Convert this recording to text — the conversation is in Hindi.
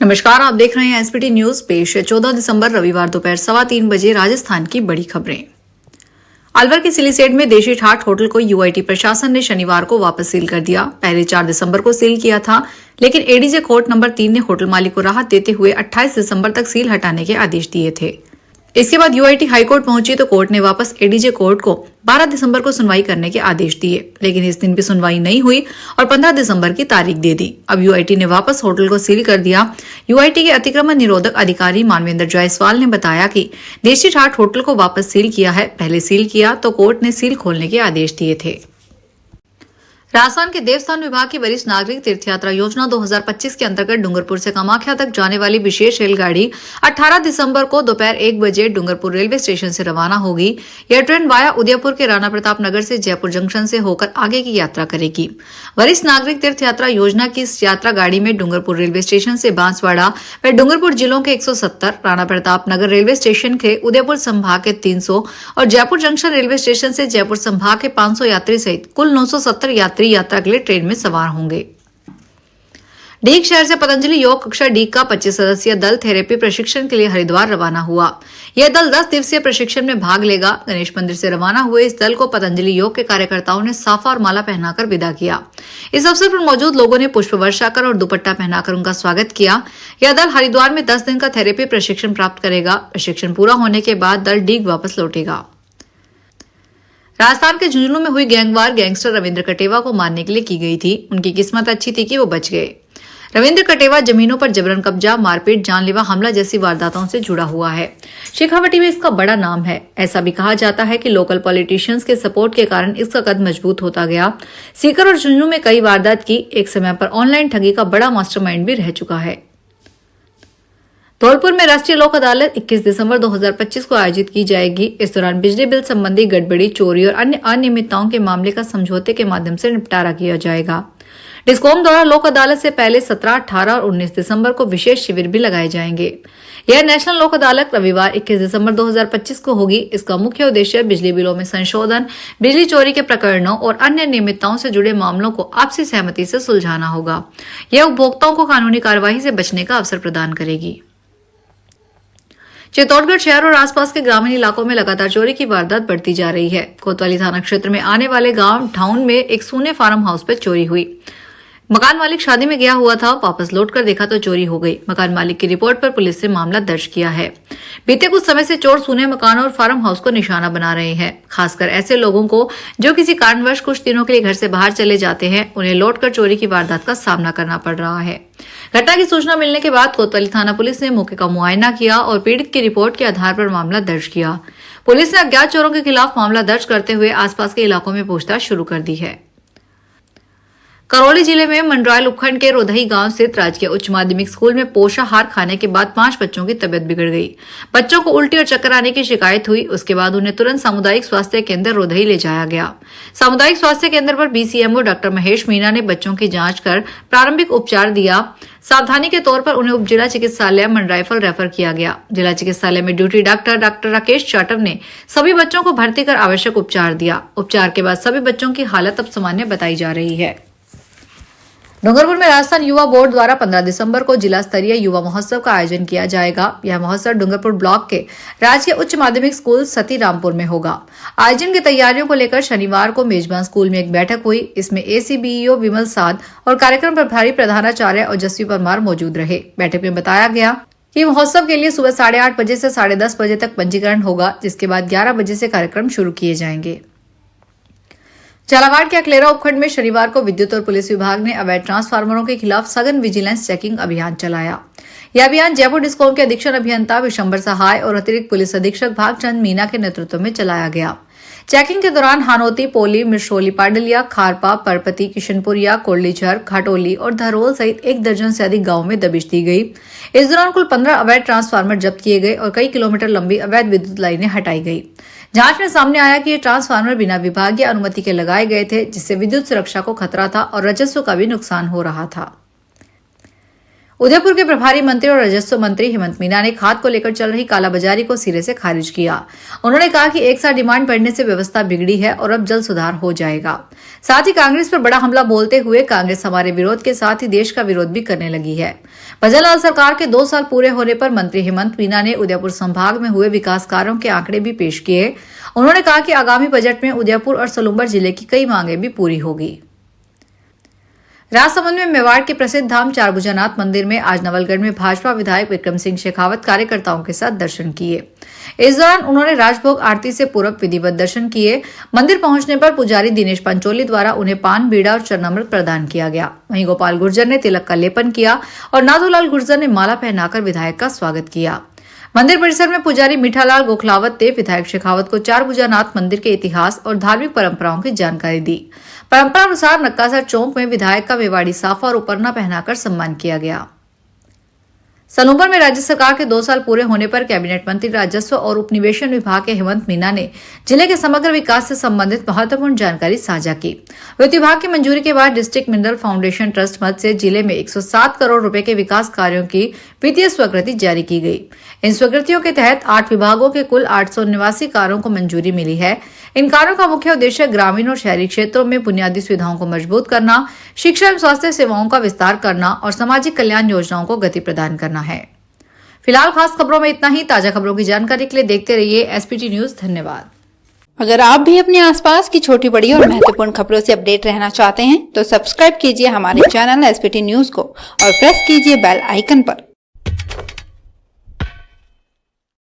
नमस्कार, आप देख रहे हैं एसपीटी न्यूज। पेश है 14 दिसंबर रविवार दोपहर 3:15 बजे राजस्थान की बड़ी खबरें। अलवर के सिलीसेट में देशी ठाठ होटल को यूआईटी प्रशासन ने शनिवार को वापस सील कर दिया। पहले 4 दिसंबर को सील किया था, लेकिन एडीजे कोर्ट नंबर 3 ने होटल मालिक को राहत देते हुए 28 दिसंबर तक सील हटाने के आदेश दिए थे। इसके बाद यूआईटी हाईकोर्ट पहुंची तो कोर्ट ने वापस एडीजे कोर्ट को 12 दिसंबर को सुनवाई करने के आदेश दिए, लेकिन इस दिन भी सुनवाई नहीं हुई और 15 दिसंबर की तारीख दे दी। अब यूआईटी ने वापस होटल को सील कर दिया। यूआईटी के अतिक्रमण निरोधक अधिकारी मानवेंद्र जायसवाल ने बताया कि देशी ठाठ होटल को वापस सील किया है। पहले सील किया तो कोर्ट ने सील खोलने के आदेश दिए थे। राजस्थान के देवस्थान विभाग की वरिष्ठ नागरिक तीर्थ यात्रा योजना 2025 के अंतर्गत डूंगरपुर से कामाख्या तक जाने वाली विशेष रेलगाड़ी 18 दिसंबर को दोपहर 1 बजे डूंगरपुर रेलवे स्टेशन से रवाना होगी। यह ट्रेन वाया उदयपुर के राणा प्रताप नगर से जयपुर जंक्शन से होकर आगे की यात्रा करेगी। वरिष्ठ नागरिक तीर्थ यात्रा योजना की इस यात्रा गाड़ी में डूंगरपुर रेलवे स्टेशन से बांसवाड़ा व डूंगरपुर जिलों के 170, राणा प्रताप नगर रेलवे स्टेशन के उदयपुर संभाग के 300 और जयपुर जंक्शन रेलवे स्टेशन से जयपुर संभाग के 500 यात्री सहित कुल 970 यात्री यात्रा के लिए ट्रेन में सवार होंगे। डीग शहर से पतंजलि योग कक्षा डीग का 25 सदस्यीय दल थेरेपी प्रशिक्षण के लिए हरिद्वार रवाना हुआ। यह दल 10 दिवसीय प्रशिक्षण में भाग लेगा। गणेश मंदिर से रवाना हुए इस दल को पतंजलि योग के कार्यकर्ताओं ने साफा और माला पहनाकर विदा किया। इस अवसर पर मौजूद लोगों ने पुष्प वर्षा कर और दुपट्टा पहनाकर उनका स्वागत किया। यह दल हरिद्वार में 10 दिन का थेरेपी प्रशिक्षण प्राप्त करेगा। प्रशिक्षण पूरा होने के बाद दल डीग वापस लौटेगा। राजस्थान के झुंझुनू में हुई गैंगवार गैंगस्टर रविंद्र कटेवा को मारने के लिए की गई थी। उनकी किस्मत अच्छी थी कि वो बच गए। रविंद्र कटेवा जमीनों पर जबरन कब्जा, मारपीट, जानलेवा हमला जैसी वारदातों से जुड़ा हुआ है। शेखावटी में इसका बड़ा नाम है। ऐसा भी कहा जाता है कि लोकल पॉलिटिशियंस के सपोर्ट के कारण इसका कद मजबूत होता गया। सीकर और झुंझुनू में कई वारदात की। एक समय पर ऑनलाइन ठगी का बड़ा मास्टरमाइंड भी रह चुका है। धौलपुर में राष्ट्रीय लोक अदालत 21 दिसंबर 2025 को आयोजित की जाएगी। इस दौरान बिजली बिल संबंधी गड़बड़ी, चोरी और अन्य अनियमितताओं के मामले का समझौते के माध्यम से निपटारा किया जाएगा। डिस्कॉम द्वारा लोक अदालत से पहले 17, 18 और 19 दिसंबर को विशेष शिविर भी लगाए जाएंगे। यह नेशनल लोक अदालत रविवार 21 दिसंबर 2025 को होगी। इसका मुख्य उद्देश्य बिजली बिलों में संशोधन, बिजली चोरी के प्रकरणों और अन्य नियमितताओं से जुड़े मामलों को आपसी सहमति से सुलझाना होगा। यह उपभोक्ताओं को कानूनी कार्यवाही से बचने का अवसर प्रदान करेगी। चित्तौड़गढ़ शहर और आसपास के ग्रामीण इलाकों में लगातार चोरी की वारदात बढ़ती जा रही है। कोतवाली थाना क्षेत्र में आने वाले गांव ढाउन में एक सूने फार्म हाउस पर चोरी हुई। मकान मालिक शादी में गया हुआ था, वापस लौटकर देखा तो चोरी हो गई। मकान मालिक की रिपोर्ट पर पुलिस ने मामला दर्ज किया है। बीते कुछ समय से चोर सूने मकान और फार्म हाउस को निशाना बना रहे हैं। खासकर ऐसे लोगों को जो किसी कारणवश कुछ दिनों के लिए घर से बाहर चले जाते हैं, उन्हें लौटकर चोरी की वारदात का सामना करना पड़ रहा है। घटना की सूचना मिलने के बाद कोतवाली थाना पुलिस ने मौके का मुआयना किया और पीड़ित की रिपोर्ट के आधार पर मामला दर्ज किया। पुलिस ने अज्ञात चोरों के खिलाफ मामला दर्ज करते हुए आसपास के इलाकों में पूछताछ शुरू कर दी है। करौली जिले में मंडरायल उपखंड के रोधई गांव स्थित राजकीय उच्च माध्यमिक स्कूल में पोषाहार खाने के बाद 5 बच्चों की तबियत बिगड़ गई। बच्चों को उल्टी और चक्कर आने की शिकायत हुई। उसके बाद उन्हें तुरंत सामुदायिक स्वास्थ्य केंद्र रोधई ले जाया गया। सामुदायिक स्वास्थ्य केंद्र पर बीसीएमओ डॉक्टर महेश मीणा ने बच्चों की जांच कर प्रारंभिक उपचार दिया। सावधानी के तौर पर उन्हें उप जिला चिकित्सालय मंडराइफल रेफर किया गया। जिला चिकित्सालय में ड्यूटी डॉक्टर राकेश चाटव ने सभी बच्चों को भर्ती कर आवश्यक उपचार दिया। उपचार के बाद सभी बच्चों की हालत अब सामान्य बताई जा रही है। डूंगरपुर में राजस्थान युवा बोर्ड द्वारा 15 दिसंबर को जिला स्तरीय युवा महोत्सव का आयोजन किया जाएगा। यह महोत्सव डूंगरपुर ब्लॉक के राजकीय उच्च माध्यमिक स्कूल सतीरामपुर में होगा। आयोजन की तैयारियों को लेकर शनिवार को मेजबान स्कूल में एक बैठक हुई। इसमें एसीबीईओ विमल साध और कार्यक्रम प्रभारी प्रधानाचार्य ओजस्वी परमार मौजूद रहे। बैठक में बताया गया कि महोत्सव के लिए सुबह 8:30 बजे से 10:30 बजे तक पंजीकरण होगा, जिसके बाद 11 बजे से कार्यक्रम शुरू किए जाएंगे। झालावाड़ के अकलेरा उपखंड में शनिवार को विद्युत और पुलिस विभाग ने अवैध ट्रांसफार्मरों के खिलाफ सघन विजिलेंस चेकिंग अभियान चलाया। यह अभियान जयपुर डिस्कॉम के अधीक्षण अभियंता विशंबर सहाय और अतिरिक्त पुलिस अधीक्षक भागचंद मीना के नेतृत्व में चलाया गया। चेकिंग के दौरान हानोती, पोली, मिर्शोली, पाडलिया, खारपा, परपति, किशनपुरिया, कोल्लीझर, घाटोली और धरोल सहित 1 दर्जन से अधिक गांवों में दबिश दी गई। इस दौरान कुल 15 अवैध ट्रांसफार्मर जब्त किए गए और कई किलोमीटर लंबी अवैध विद्युत लाइनें हटाई गई। जांच में सामने आया कि ये ट्रांसफार्मर बिना विभागीय अनुमति के लगाए गए थे, जिससे विद्युत सुरक्षा को खतरा था और राजस्व का भी नुकसान हो रहा था। उदयपुर के प्रभारी मंत्री और राजस्व मंत्री हेमंत मीना ने खाद को लेकर चल रही कालाबाजारी को सिरे से खारिज किया। उन्होंने कहा कि एक साथ डिमांड बढ़ने से व्यवस्था बिगड़ी है और अब जल्द सुधार हो जाएगा। साथ ही कांग्रेस पर बड़ा हमला बोलते हुए कांग्रेस हमारे विरोध के साथ ही देश का विरोध भी करने लगी है। भजनलाल सरकार के 2 साल पूरे होने पर मंत्री हेमंत मीना ने उदयपुर संभाग में हुए विकास कार्यों के आंकड़े भी पेश किए। उन्होंने कहा कि आगामी बजट में उदयपुर और सलूम्बर जिले की कई मांगे भी पूरी होगी। राजसमंद में मेवाड़ के प्रसिद्ध धाम चारभुजानाथ मंदिर में आज नवलगढ़ में भाजपा विधायक विक्रम सिंह शेखावत कार्यकर्ताओं के साथ दर्शन किए। इस दौरान उन्होंने राजभोग आरती से पूर्व विधिवत दर्शन किए। मंदिर पहुंचने पर पुजारी दिनेश पंचोली द्वारा उन्हें पान, बीड़ा और चरणामृत प्रदान किया गया। वहीं गोपाल गुर्जर ने तिलक का लेपन किया और नाथूलाल गुर्जर ने माला पहनाकर विधायक का स्वागत किया। मंदिर परिसर में पुजारी मीठालाल गोखलावत ने विधायक शेखावत को चारभुजानाथ मंदिर के इतिहास और धार्मिक परंपराओं की जानकारी दी। परंपरा अनुसार नक्कासर चौक में विधायक का मेवाड़ी साफा और उपरना पहनाकर सम्मान किया गया। सलूम्बर में राज्य सरकार के 2 साल पूरे होने पर कैबिनेट मंत्री राजस्व और उपनिवेशन विभाग के हेमंत मीना ने जिले के समग्र विकास से संबंधित महत्वपूर्ण जानकारी साझा की। वित्त विभाग की मंजूरी के बाद डिस्ट्रिक्ट मिनरल फाउंडेशन ट्रस्ट मद से जिले में 107 करोड़ रुपए के विकास कार्यों की वित्तीय स्वीकृति जारी की गई। इन स्वीकृतियों के तहत 8 विभागों के कुल 889 कार्यों को मंजूरी मिली है। इन कार्यों का मुख्य उद्देश्य ग्रामीण और शहरी क्षेत्रों में बुनियादी सुविधाओं को मजबूत करना, शिक्षा एवं स्वास्थ्य सेवाओं का विस्तार करना और सामाजिक कल्याण योजनाओं को गति प्रदान करना है। फिलहाल खास खबरों में इतना ही। ताजा खबरों की जानकारी के लिए देखते रहिए एसपीटी न्यूज। धन्यवाद। अगर आप भी अपने आसपास की छोटी बड़ी और महत्वपूर्ण खबरों से अपडेट रहना चाहते हैं तो सब्सक्राइब कीजिए हमारे चैनल एसपीटी न्यूज को और प्रेस कीजिए बेल आइकन पर